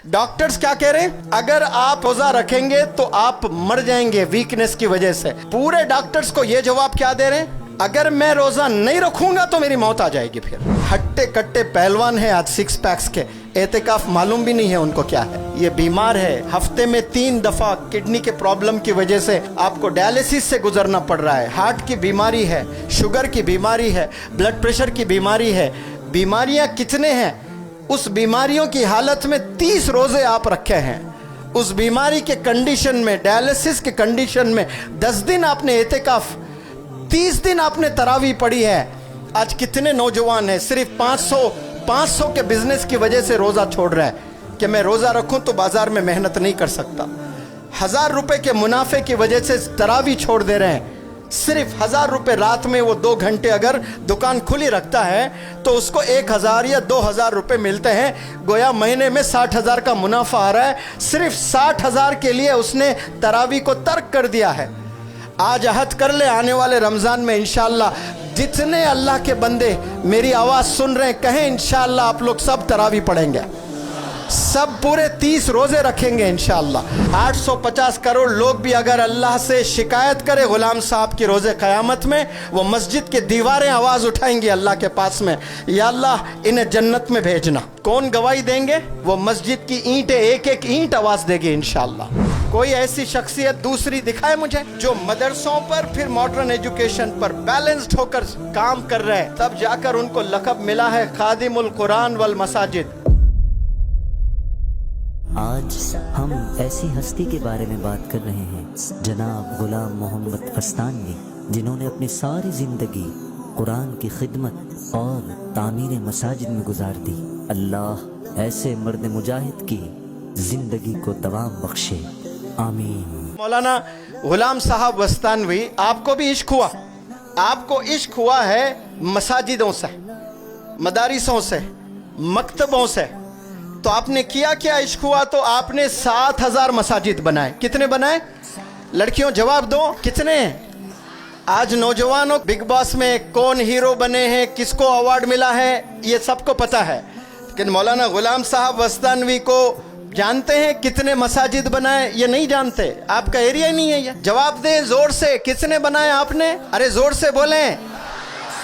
Doctors क्या कह रहे हैं, अगर आप रोजा रखेंगे तो आप मर जाएंगे वीकनेस की वजह से। पूरे डॉक्टर्स को ये जवाब क्या दे रहे हैं, अगर मैं रोजा नहीं रखूंगा तो मेरी मौत आ जाएगी। फिर हट्टे कट्टे पहलवान है आज सिक्स पैक्स के, एहतिकाफ मालूम भी नहीं है उनको क्या है। ये बीमार है, हफ्ते में 3 दफा किडनी के प्रॉब्लम की वजह से आपको डायलिसिस से गुजरना पड़ रहा है। हार्ट की बीमारी है, शुगर की बीमारी है, ब्लड प्रेशर की बीमारी है। बीमारियां कितने हैं, उस बीमारियों की हालत में 30 रोजे आप रखे हैं। उस बीमारी के कंडीशन में, डायलिसिस के कंडीशन में 10 दिन आपने एहतिकाफ, 30 दिन आपने तरावी पढ़ी है। आज कितने नौजवान हैं सिर्फ 500 के बिजनेस की वजह से रोजा छोड़ रहा है कि मैं रोजा रखूं तो बाजार में मेहनत नहीं कर सकता। 1000 रुपए के मुनाफे की वजह से तरावी छोड़ दे रहे हैं। सिर्फ 1000 रुपए रात में वो 2 घंटे अगर दुकान खुली रखता है तो उसको 1000 या 2000 रुपए मिलते हैं। गोया महीने में 60,000 का मुनाफा आ रहा है। सिर्फ 60,000 के लिए उसने तरावी को तर्क कर दिया है। आज अहद कर ले, आने वाले रमज़ान में इंशाअल्लाह जितने अल्लाह के बंदे मेरी आवाज़ सुन रहे हैं, कहें इंशाअल्लाह आप लोग सब तरावी पढ़ेंगे, सब पूरे 30 रोजे रखेंगे इंशाअल्लाह। 850 करोड़ लोग भी अगर अल्लाह से शिकायत करे गुलाम साहब की रोजे क़यामत में, वो मस्जिद की दीवारें आवाज़ उठाएंगी अल्लाह के पास में, या अल्लाह इन्हें जन्नत में भेजना। कौन गवाही देंगे, वो मस्जिद की ईंटें, एक एक ईंट आवाज़ देगी इंशाअल्लाह। कोई ऐसी शख्सियत दूसरी दिखाए मुझे जो मदरसों पर फिर मॉडर्न एजुकेशन पर बैलेंस्ड होकर काम कर रहे हैं, तब जाकर उनको लक़ब मिला है खादिमुल कुरान वल मसाजिद। आज हम ऐसी हस्ती के बारे में बात कर रहे हैं, जनाब गुलाम मोहम्मद अस्तानवी, जिन्होंने अपनी सारी जिंदगी कुरान की खिदमत और तामीर मसाजिद में गुजार दी। अल्लाह ऐसे मर्द मुजाहिद की जिंदगी को दवाम बख्शे, आमीन। मौलाना गुलाम साहब अस्तानवी, आपको भी इश्क हुआ, आपको इश्क हुआ है मसाजिदों से, मदारिसों से, मकतबों से, तो आपने किया क्या इश्क हुआ, तो आपने 7000 मसाजिद बनाए। कितने बनाए लड़कियों, जवाब दो, कितने? आज नौजवानों बिग बॉस में कौन हीरो बने हैं, किसको अवार्ड मिला है, ये सबको पता है, लेकिन मौलाना गुलाम साहब अस्तानवी को जानते हैं कितने मसाजिद बनाए? ये नहीं जानते, आपका एरिया ही नहीं है ये। जवाब दें जोर से, कितने बनाए आपने? अरे जोर से बोलें।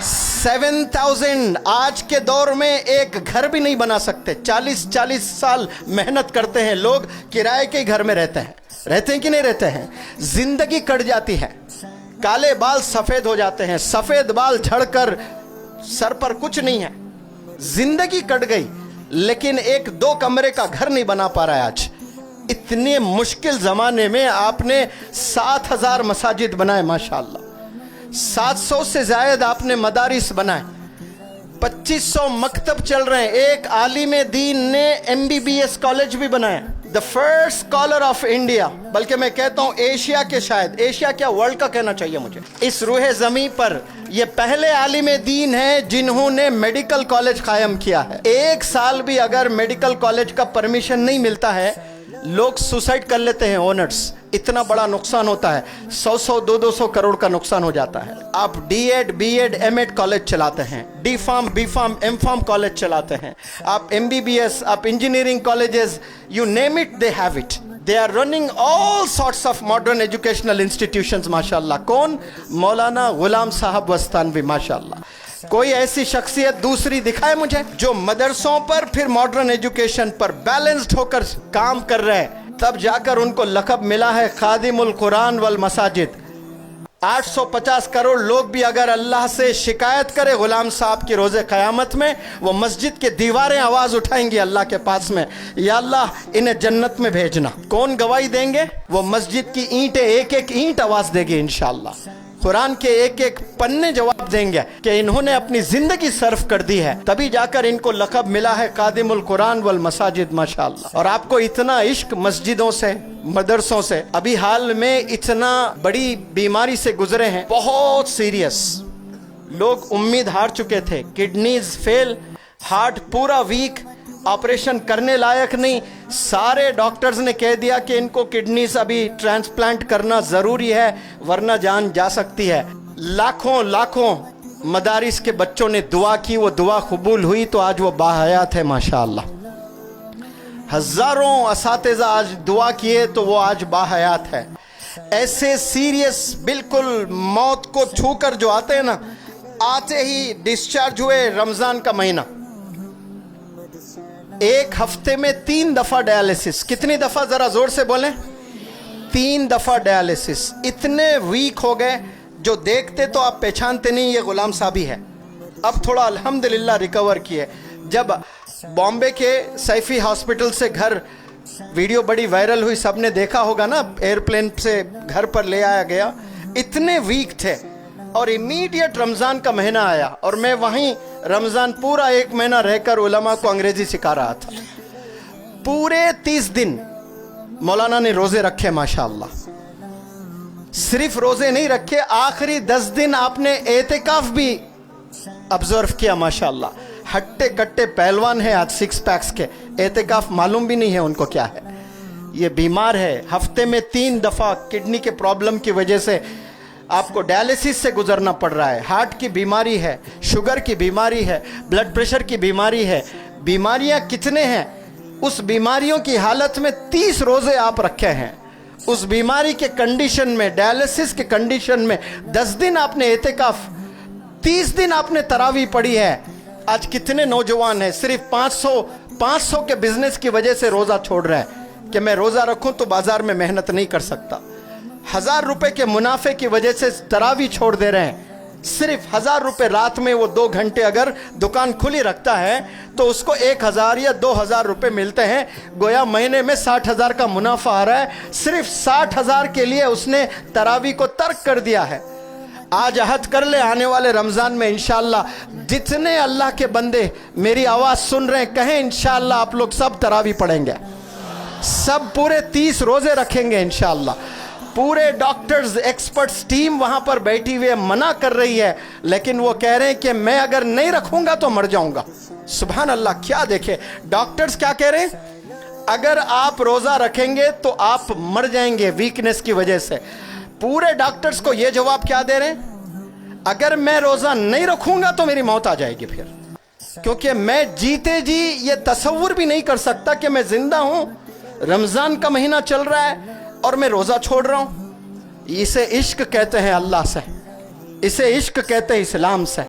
7000। आज के दौर में एक घर भी नहीं बना सकते। 40-40 साल मेहनत करते हैं लोग, किराए के घर में रहते हैं कि नहीं रहते हैं? जिंदगी कट जाती है, काले बाल सफेद हो जाते हैं, सफेद बाल झड़कर सर पर कुछ नहीं है, जिंदगी कट गई, लेकिन 1-2 कमरे का घर नहीं बना पा रहा है आज। इतने मुश्किल जमाने में आपने 7000 मसाजिद बनाए माशाअल्लाह। 700 से ज्यादा आपने मदारिस बनाए, 2500 मकतब चल रहे हैं। एक आलिम दीन ने MBBS कॉलेज भी बनाया, the first scholar of India, बल्कि मैं कहता हूँ एशिया के, शायद एशिया क्या वर्ल्ड का कहना चाहिए मुझे। इस रूहे ज़मीं पर ये पहले आलिम दीन हैं जिन्होंने मेडिकल कॉलेज कायम किया है। 1 साल भी अगर मेडिकल कॉलेज का परमिशन नहीं मिलता है, लोग सुसाइड कर लेते हैं ओनर्स। इतना बड़ा नुकसान होता है, 100-100, 200-200 करोड़ का नुकसान हो जाता है। आप D.Ed, B.Ed, M.Ed कॉलेज चलाते हैं, D.Pharm, B.Pharm, M.Pharm कॉलेज चलाते हैं, आप MBBS, आप engineering colleges, you name it, they have it. They are running all sorts of modern educational institutions माशाअल्लाह। कौन? मौलाना गुलाम साहब अस्तानवी माशाअल्लाह। कोई ऐसी शख्सियत दूसरी दिखाए मुझे जो मदरसों पर फिर मॉडर्न एजुकेशन पर बैलेंस्ड होकर काम कर रहे हैं, तब जाकर उनको लक़ब मिला है खादिमुल कुरान वल मसाजिद। 850 करोड़ लोग भी अगर अल्लाह से शिकायत करे गुलाम साहब की रोजे क़यामत में, वो मस्जिद की दीवारें आवाज़ उठाएंगी अल्लाह के पास में, या अल्लाह इन्हें जन्नत में भेजना। कौन गवाही देंगे? वो मस्जिद की ईंटें, एक एक ईंट आवाज़ देगी इंशाअल्लाह। कुरान के एक एक पन्ने जवाब देंगे कि इन्होंने अपनी जिंदगी सर्फ कर दी है, तभी जाकर इनको लक़ब मिला है खादिमुल कुरान वल मसाजिद माशाअल्लाह। और आपको इतना इश्क मस्जिदों से, मदरसों से, अभी हाल में इतना बड़ी बीमारी से गुजरे हैं, बहुत सीरियस, लोग उम्मीद हार चुके थे, किडनीज फेल, हार्ट पूरा वीक, ऑपरेशन करने लायक नहीं। सारे डॉक्टर्स ने कह दिया कि इनको किडनीज अभी ट्रांसप्लांट करना ज़रूरी है, वरना जान जा सकती है। लाखों मदारिस के बच्चों ने दुआ की, वो दुआ कबूल हुई, तो आज वो बाहयात है माशाअल्लाह। हजारों असातिज़ा आज दुआ किए तो वो आज बाहयात है। ऐसे सीरियस बिल्कुल मौत को छूकर जो आते हैं ना, आते ही डिस्चार्ज हुए रमजान का महीना, एक हफ्ते में 3 दफा डायलिसिस। कितनी दफा, जरा जोर से बोलें, 3 दफा डायलिसिस। इतने वीक हो गए जो देखते तो आप पहचानते नहीं ये गुलाम साहब ही है। अब थोड़ा अल्हम्दुलिल्लाह रिकवर किए। जब बॉम्बे के सैफी हॉस्पिटल से घर वीडियो बड़ी वायरल हुई, सबने देखा होगा ना, एयरप्लेन से घर पर ले आया गया, इतने वीक थे और इमीडिएट रमज़ान का महीना आया और मैं वहीं रमज़ान पूरा 1 महीना रहकर उलमा को अंग्रेजी सिखा रहा था। पूरे 30 दिन मौलाना ने रोज़े रखे माशाअल्लाह। सिर्फ रोज़े नहीं रखे, आखिरी 10 दिन आपने एतिकाफ भी ऑब्जर्व किया माशाअल्लाह। हट्टे कट्टे पहलवान है आज, 6 पैक्स के, एतिकाफ मालूम भी नहीं है उनको क्या है। ये बीमार है, हफ्ते में 3 दफ़ा किडनी के प्रॉब्लम की वजह से आपको डायलिसिस से गुजरना पड़ रहा है। हार्ट की बीमारी है, शुगर की बीमारी है, ब्लड प्रेशर की बीमारी है। बीमारियां कितने हैं, उस बीमारियों की हालत में 30 रोज़े आप रखे हैं। उस बीमारी के कंडीशन में, डायलिसिस के कंडीशन में 10 दिन आपने एतिकाफ, 30 दिन आपने तरावी पढ़ी है। आज कितने नौजवान हैं सिर्फ 500 के बिजनेस की वजह से रोज़ा छोड़ रहे हैं कि मैं रोज़ा रखूं तो बाजार में मेहनत नहीं कर सकता। 1000 रुपए के मुनाफे की वजह से तरावी छोड़ दे रहे हैं। सिर्फ 1000 रुपए रात में वो 2 घंटे अगर दुकान खुली रखता है तो उसको 1000 या 2000 रुपए मिलते हैं। गोया महीने में 60,000 का मुनाफा आ रहा है। सिर्फ 60,000 के लिए उसने तरावी को तर्क कर दिया है। आज अहद कर ले, आने वाले रमज़ान में इंशाअल्लाह जितने अल्लाह के बंदे मेरी आवाज़ सुन रहे हैं, कहें इंशाअल्लाह आप लोग सब तरावी पढ़ेंगे, सब पूरे 30 रोज़े रखेंगे इंशाअल्लाह। पूरे डॉक्टर्स, एक्सपर्ट्स टीम वहाँ पर बैठी हुई है, मना कर रही है, लेकिन वो कह रहे हैं कि मैं अगर नहीं रखूँगा तो मर जाऊँगा। सुभान अल्लाह, क्या देखे डॉक्टर्स क्या कह रहे हैं, अगर आप रोज़ा रखेंगे तो आप मर जाएंगे वीकनेस की वजह से। पूरे डॉक्टर्स को ये जवाब क्या दे रहे हैं, अगर मैं रोज़ा नहीं रखूँगा तो मेरी मौत आ जाएगी फिर, क्योंकि मैं जीते जी ये तसव्वुर भी नहीं कर सकता कि मैं जिंदा हूँ, रमज़ान का महीना चल रहा है और मैं रोज़ा छोड़ रहा हूँ। इसे इश्क कहते हैं अल्लाह से, इसे इश्क कहते हैं इस्लाम से।